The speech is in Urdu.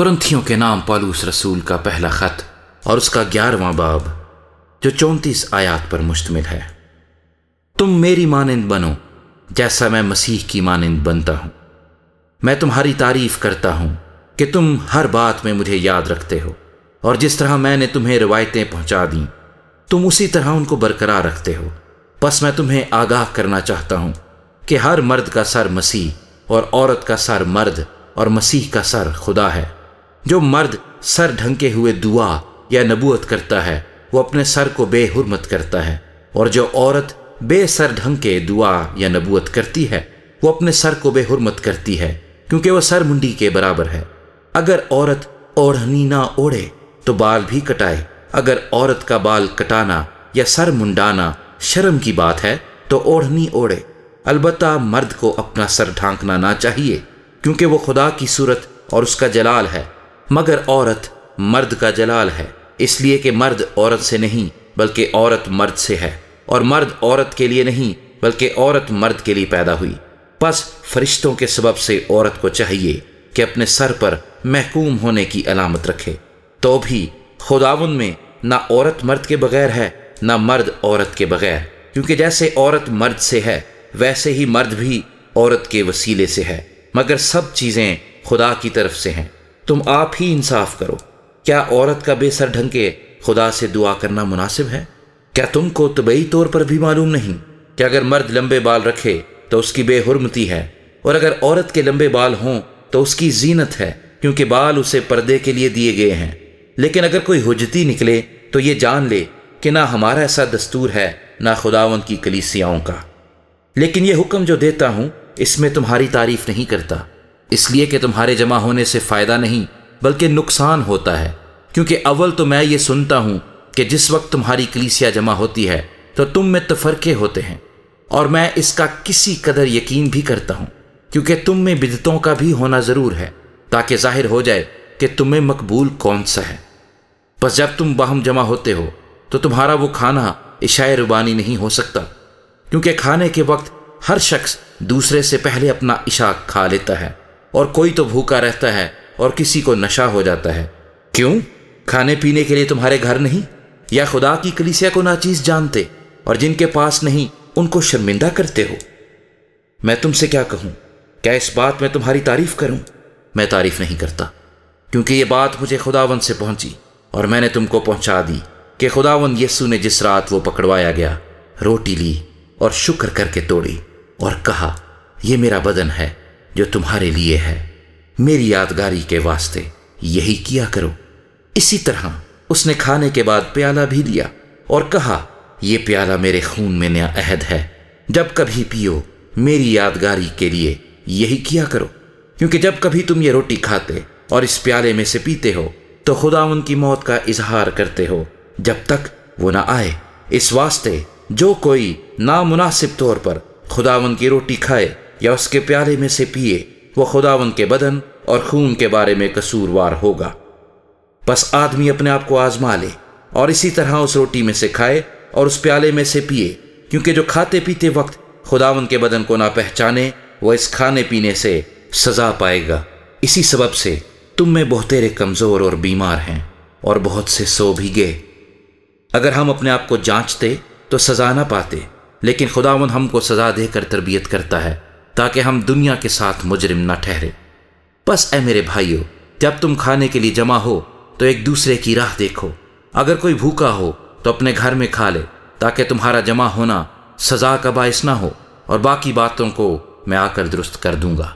کرنتھیوں کے نام پالوس رسول کا پہلا خط اور اس کا 11واں باب جو 34 آیات پر مشتمل ہے۔ تم میری مانند بنو جیسا میں مسیح کی مانند بنتا ہوں۔ میں تمہاری تعریف کرتا ہوں کہ تم ہر بات میں مجھے یاد رکھتے ہو، اور جس طرح میں نے تمہیں روایتیں پہنچا دیں تم اسی طرح ان کو برقرار رکھتے ہو۔ بس میں تمہیں آگاہ کرنا چاہتا ہوں کہ ہر مرد کا سر مسیح اور عورت کا سر مرد اور مسیح کا سر خدا ہے۔ جو مرد سر ڈھنکے ہوئے دعا یا نبوت کرتا ہے وہ اپنے سر کو بے حرمت کرتا ہے، اور جو عورت بے سر ڈھنکے دعا یا نبوت کرتی ہے وہ اپنے سر کو بے حرمت کرتی ہے، کیونکہ وہ سر منڈی کے برابر ہے۔ اگر عورت اوڑھنی نہ اوڑھے تو بال بھی کٹائے۔ اگر عورت کا بال کٹانا یا سر منڈانا شرم کی بات ہے تو اوڑھنی اوڑھے۔ البتہ مرد کو اپنا سر ڈھانکنا نہ چاہیے، کیونکہ وہ خدا کی صورت اور اس کا جلال ہے، مگر عورت مرد کا جلال ہے، اس لیے کہ مرد عورت سے نہیں بلکہ عورت مرد سے ہے، اور مرد عورت کے لیے نہیں بلکہ عورت مرد کے لیے پیدا ہوئی۔ پس فرشتوں کے سبب سے عورت کو چاہیے کہ اپنے سر پر محکوم ہونے کی علامت رکھے۔ تو بھی خداوند میں نہ عورت مرد کے بغیر ہے نہ مرد عورت کے بغیر، کیونکہ جیسے عورت مرد سے ہے ویسے ہی مرد بھی عورت کے وسیلے سے ہے، مگر سب چیزیں خدا کی طرف سے ہیں۔ تم آپ ہی انصاف کرو۔ کیا عورت کا بے سر ڈھنکے خدا سے دعا کرنا مناسب ہے؟ کیا تم کو طبعی طور پر بھی معلوم نہیں کہ اگر مرد لمبے بال رکھے تو اس کی بے حرمتی ہے، اور اگر عورت کے لمبے بال ہوں تو اس کی زینت ہے، کیونکہ بال اسے پردے کے لیے دیے گئے ہیں۔ لیکن اگر کوئی حجتی نکلے تو یہ جان لے کہ نہ ہمارا ایسا دستور ہے نہ خداوند کی کلیسیاؤں کا۔ لیکن یہ حکم جو دیتا ہوں اس میں تمہاری تعریف نہیں کرتا، اس لیے کہ تمہارے جمع ہونے سے فائدہ نہیں بلکہ نقصان ہوتا ہے، کیونکہ اول تو میں یہ سنتا ہوں کہ جس وقت تمہاری کلیسیا جمع ہوتی ہے تو تم میں تفرقے ہوتے ہیں، اور میں اس کا کسی قدر یقین بھی کرتا ہوں، کیونکہ تم میں بدعتوں کا بھی ہونا ضرور ہے، تاکہ ظاہر ہو جائے کہ تمہیں مقبول کون سا ہے۔ بس جب تم باہم جمع ہوتے ہو تو تمہارا وہ کھانا عشاء ربانی نہیں ہو سکتا، کیونکہ کھانے کے وقت ہر شخص دوسرے سے پہلے اپنا عشاء کھا لیتا ہے، اور کوئی تو بھوکا رہتا ہے اور کسی کو نشہ ہو جاتا ہے۔ کیوں؟ کھانے پینے کے لیے تمہارے گھر نہیں؟ یا خدا کی کلیسیا کو ناچیز جانتے اور جن کے پاس نہیں ان کو شرمندہ کرتے ہو؟ میں تم سے کیا کہوں؟ کیا اس بات میں تمہاری تعریف کروں؟ میں تعریف نہیں کرتا، کیونکہ یہ بات مجھے خداوند سے پہنچی اور میں نے تم کو پہنچا دی کہ خداوند یسوع نے جس رات وہ پکڑوایا گیا روٹی لی اور شکر کر کے توڑی اور کہا، یہ میرا بدن ہے جو تمہارے لیے ہے، میری یادگاری کے واسطے یہی کیا کرو۔ اسی طرح اس نے کھانے کے بعد پیالہ بھی لیا اور کہا، یہ پیالہ میرے خون میں نیا عہد ہے، جب کبھی پیو میری یادگاری کے لیے یہی کیا کرو۔ کیونکہ جب کبھی تم یہ روٹی کھاتے اور اس پیالے میں سے پیتے ہو تو خداوند کی موت کا اظہار کرتے ہو جب تک وہ نہ آئے۔ اس واسطے جو کوئی نامناسب طور پر خداوند کی روٹی کھائے یا اس کے پیالے میں سے پیے وہ خداوند کے بدن اور خون کے بارے میں قصوروار ہوگا۔ بس آدمی اپنے آپ کو آزما لے اور اسی طرح اس روٹی میں سے کھائے اور اس پیالے میں سے پیے، کیونکہ جو کھاتے پیتے وقت خداوند کے بدن کو نہ پہچانے وہ اس کھانے پینے سے سزا پائے گا۔ اسی سبب سے تم میں بہتیرے کمزور اور بیمار ہیں اور بہت سے سو بھی گئے۔ اگر ہم اپنے آپ کو جانچتے تو سزا نہ پاتے، لیکن خداوند ہم کو سزا دے کر تربیت کرتا ہے تاکہ ہم دنیا کے ساتھ مجرم نہ ٹھہرے۔ بس اے میرے بھائیو، جب تم کھانے کے لیے جمع ہو تو ایک دوسرے کی راہ دیکھو۔ اگر کوئی بھوکا ہو تو اپنے گھر میں کھا لے، تاکہ تمہارا جمع ہونا سزا کا باعث نہ ہو، اور باقی باتوں کو میں آ کر درست کر دوں گا۔